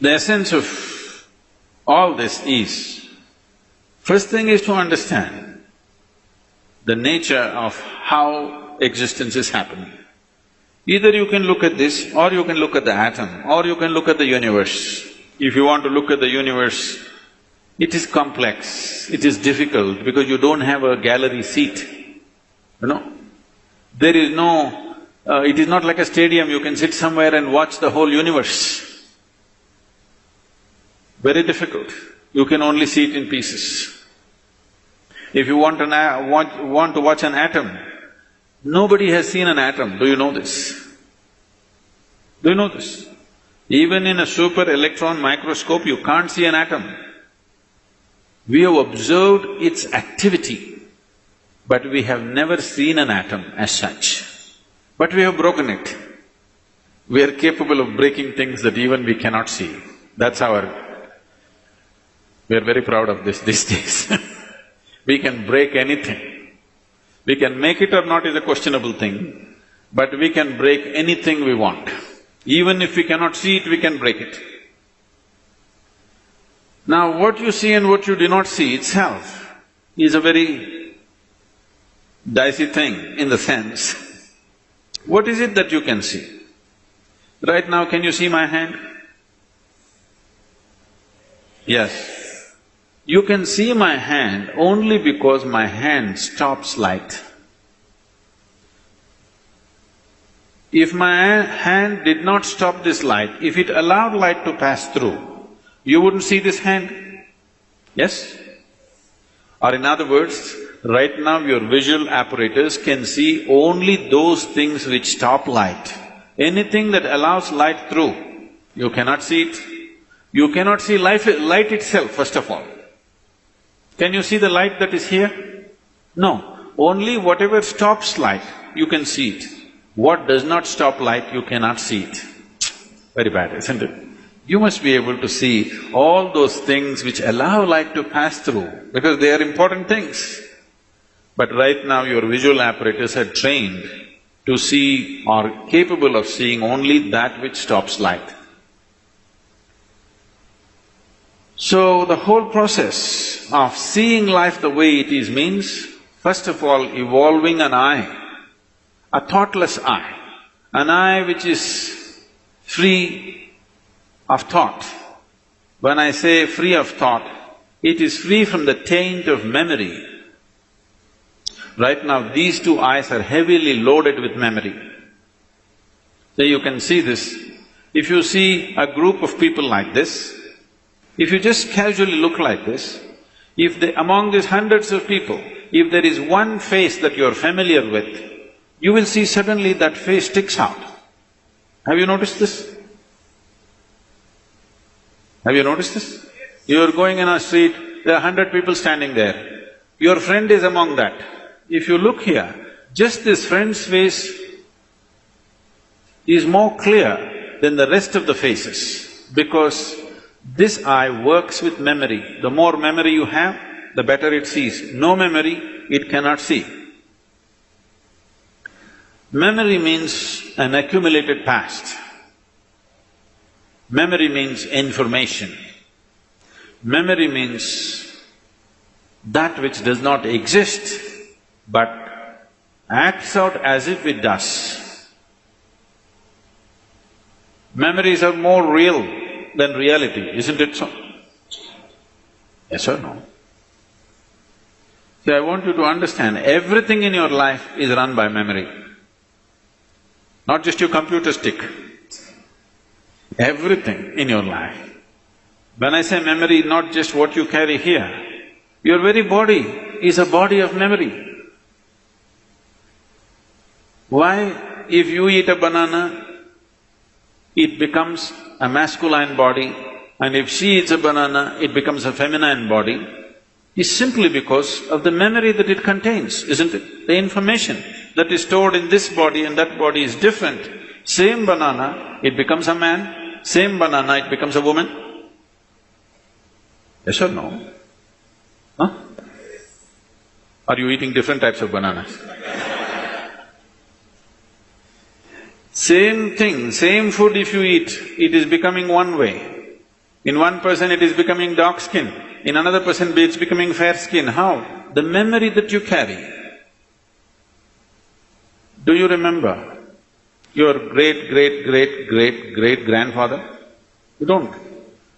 The essence of all this is, first thing is to understand the nature of how existence is happening. Either you can look at this, or you can look at the atom, or you can look at the universe. If you want to look at the universe, it is complex, it is difficult because you don't have a gallery seat, you know. There is no… it is not like a stadium, you can sit somewhere and watch the whole universe. Very difficult. You can only see it in pieces. If you want to watch an atom, nobody has seen an atom, do you know this? Do you know this? Even in a super electron microscope, you can't see an atom. We have observed its activity, but we have never seen an atom as such. But we have broken it. We are capable of breaking things that even we cannot see. That's our… we are very proud of this these days. We can break anything. We can make it or not is a questionable thing, but we can break anything we want. Even if we cannot see it, we can break it. Now, what you see and what you do not see itself is a very dicey thing in the sense, what is it that you can see? Right now, can you see my hand? Yes. You can see my hand only because my hand stops light. If my hand did not stop this light, if it allowed light to pass through, you wouldn't see this hand, yes? Or in other words, right now your visual apparatus can see only those things which stop light. Anything that allows light through, you cannot see it. You cannot see light itself, first of all. Can you see the light that is here? No. Only whatever stops light, you can see it. What does not stop light, you cannot see it. Very bad, isn't it? You must be able to see all those things which allow light to pass through, because they are important things. But right now your visual apparatus are trained to see or capable of seeing only that which stops light. So the whole process of seeing life the way it is means, first of all, evolving an eye, a thoughtless eye, an eye which is free of thought. When I say free of thought, it is free from the taint of memory. Right now, these two eyes are heavily loaded with memory. So you can see this. If you see a group of people like this, if you just casually look like this, among these hundreds of people, if there is one face that you're familiar with, you will see suddenly that face sticks out. Have you noticed this? Have you noticed this? You're going in a street, there are 100 people standing there. Your friend is among that. If you look here, just this friend's face is more clear than the rest of the faces, because this eye works with memory. The more memory you have, the better it sees. No memory, it cannot see. Memory means an accumulated past. Memory means information. Memory means that which does not exist but acts out as if it does. Memories are more real than reality, isn't it so? Yes or no? See, I want you to understand, everything in your life is run by memory. Not just your computer stick, everything in your life. When I say memory, not just what you carry here, your very body is a body of memory. Why? If you eat a banana, it becomes a masculine body, and if she eats a banana, it becomes a feminine body, is simply because of the memory that it contains, isn't it? The information that is stored in this body and that body is different. Same banana, it becomes a man, same banana, it becomes a woman. Yes or no? Huh? Are you eating different types of bananas? Same thing, same food if you eat, it is becoming one way. In one person it is becoming dark skin, in another person it's becoming fair skin. How? The memory that you carry. Do you remember your great-great-great-great-great-grandfather? You don't.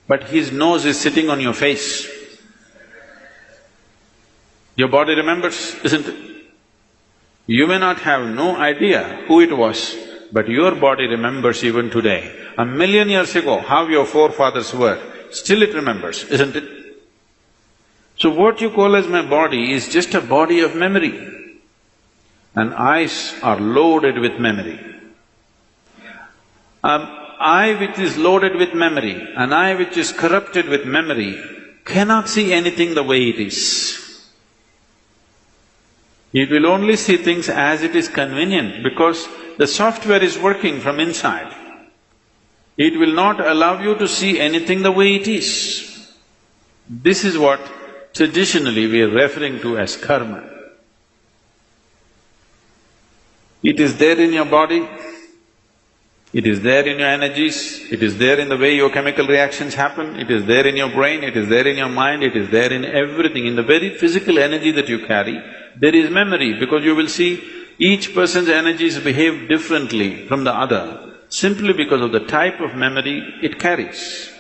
But his nose is sitting on your face. Your body remembers, isn't it? You may not have no idea who it was, but your body remembers even today. 1,000,000 years ago, how your forefathers were, still it remembers, isn't it? So what you call as my body is just a body of memory. And eyes are loaded with memory. An eye which is loaded with memory, an eye which is corrupted with memory, cannot see anything the way it is. It will only see things as it is convenient because the software is working from inside. It will not allow you to see anything the way it is. This is what traditionally we are referring to as karma. It is there in your body, it is there in your energies, it is there in the way your chemical reactions happen, it is there in your brain, it is there in your mind, it is there in everything. In the very physical energy that you carry, there is memory because you will see each person's energies behave differently from the other simply because of the type of memory it carries.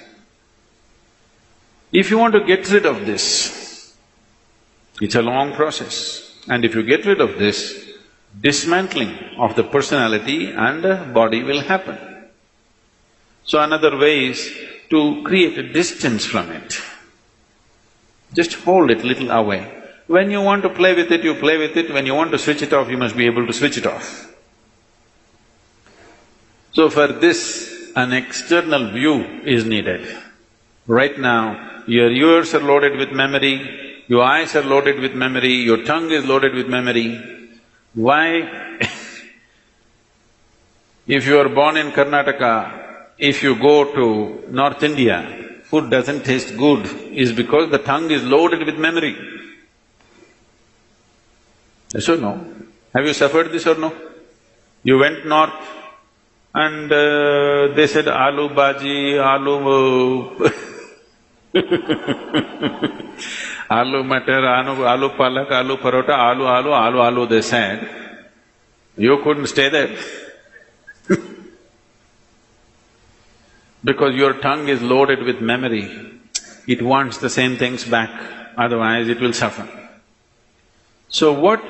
If you want to get rid of this, it's a long process. And if you get rid of this, dismantling of the personality and the body will happen. So another way is to create a distance from it. Just hold it little away. When you want to play with it, you play with it. When you want to switch it off, you must be able to switch it off. So for this, an external view is needed. Right now, your ears are loaded with memory, your eyes are loaded with memory, your tongue is loaded with memory. Why? If you are born in Karnataka, if you go to North India, food doesn't taste good, is because the tongue is loaded with memory. Yes or no? Have you suffered this or no? You went north and they said aloo bhaji, aloo aloo matar, aloo palak, aloo parota, aloo, they said. You couldn't stay there because your tongue is loaded with memory. It wants the same things back, otherwise it will suffer. So what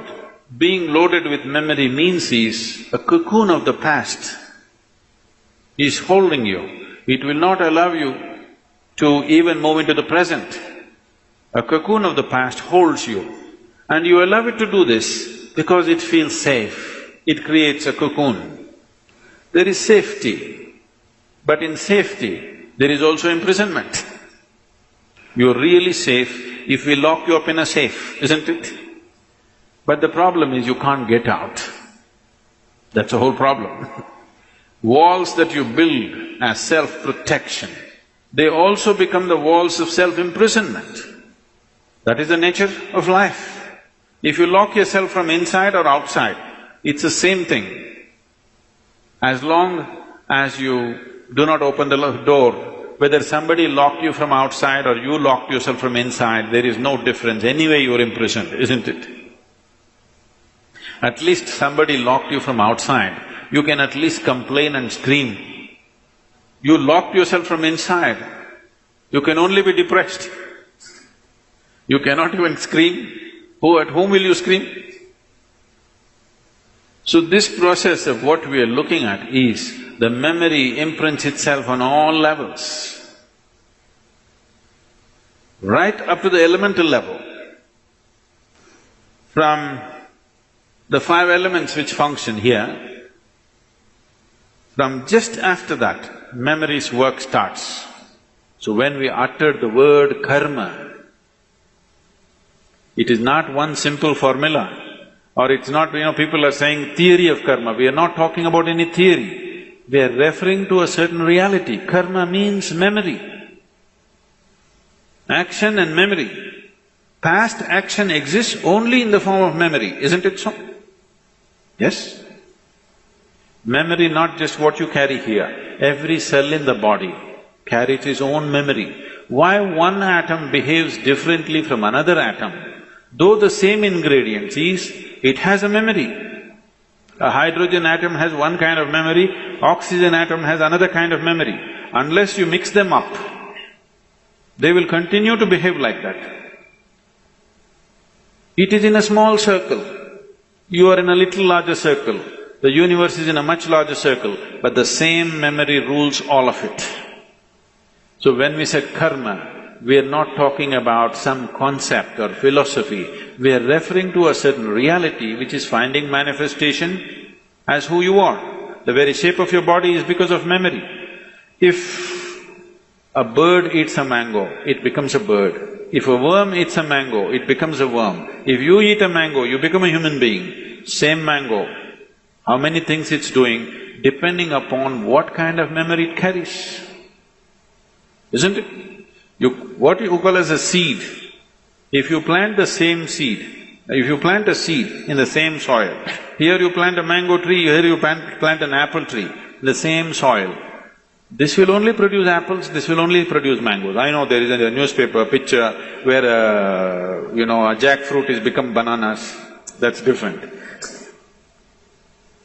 being loaded with memory means is a cocoon of the past is holding you. It will not allow you to even move into the present. A cocoon of the past holds you and you allow it to do this because it feels safe. It creates a cocoon. There is safety, but in safety there is also imprisonment. You're really safe if we lock you up in a safe, isn't it? But the problem is you can't get out. That's the whole problem. Walls that you build as self-protection, they also become the walls of self-imprisonment. That is the nature of life. If you lock yourself from inside or outside, it's the same thing. As long as you do not open the door, whether somebody locked you from outside or you locked yourself from inside, there is no difference. Anyway you're imprisoned, isn't it? At least somebody locked you from outside, you can at least complain and scream. You locked yourself from inside, you can only be depressed. You cannot even scream. At whom will you scream? So this process of what we are looking at is the memory imprints itself on all levels, right up to the elemental level. From the 5 elements which function here, from just after that, memory's work starts. So when we utter the word karma, it is not one simple formula, or it's not, people are saying theory of karma. We are not talking about any theory. We are referring to a certain reality. Karma means memory. Action and memory. Past action exists only in the form of memory, isn't it so? Yes? Memory, not just what you carry here. Every cell in the body carries its own memory. Why one atom behaves differently from another atom? Though the same ingredients is, it has a memory. A hydrogen atom has one kind of memory, oxygen atom has another kind of memory. Unless you mix them up, they will continue to behave like that. It is in a small circle. You are in a little larger circle. The universe is in a much larger circle, but the same memory rules all of it. So when we say karma, we are not talking about some concept or philosophy, we are referring to a certain reality which is finding manifestation as who you are. The very shape of your body is because of memory. If a bird eats a mango, it becomes a bird. If a worm eats a mango, it becomes a worm. If you eat a mango, you become a human being. Same mango, how many things it's doing, depending upon what kind of memory it carries, isn't it? What you call as a seed, if you plant the same seed, if you plant a seed in the same soil, here you plant a mango tree, here you plant an apple tree, in the same soil, this will only produce apples, this will only produce mangoes. I know there is a newspaper picture where a jackfruit is become bananas, that's different.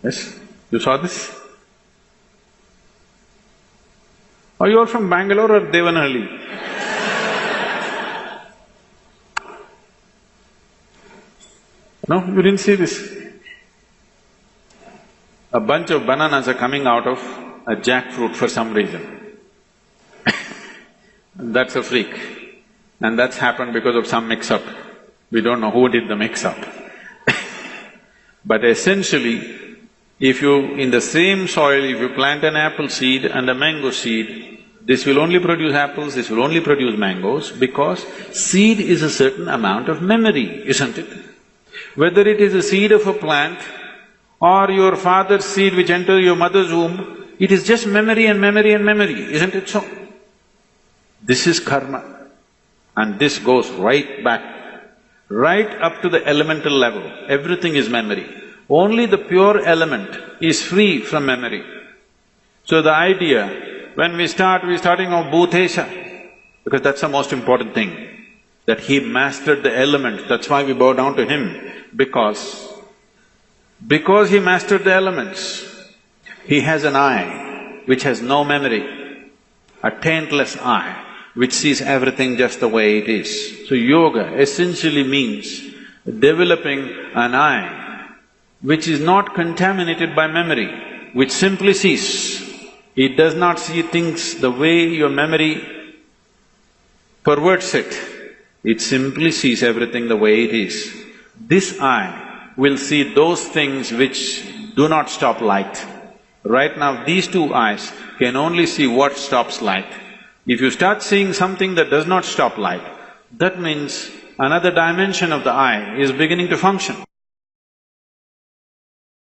Yes? You saw this? Are you all from Bangalore or Devanhalli? No, you didn't see this. A bunch of bananas are coming out of a jackfruit for some reason. That's a freak. And that's happened because of some mix-up. We don't know who did the mix-up. But essentially, if you… in the same soil, if you plant an apple seed and a mango seed, this will only produce apples, this will only produce mangoes, because seed is a certain amount of memory, isn't it? Whether it is a seed of a plant or your father's seed which entered your mother's womb, it is just memory and memory and memory, isn't it so? This is karma. And this goes right back, right up to the elemental level. Everything is memory. Only the pure element is free from memory. So the idea, when we're starting off Bhutesha, because that's the most important thing, that he mastered the element, that's why we bow down to him, because he mastered the elements, he has an eye which has no memory, a taintless eye which sees everything just the way it is. So yoga essentially means developing an eye which is not contaminated by memory, which simply sees. It does not see things the way your memory perverts it. It simply sees everything the way it is. This eye will see those things which do not stop light. Right now, these two eyes can only see what stops light. If you start seeing something that does not stop light, that means another dimension of the eye is beginning to function.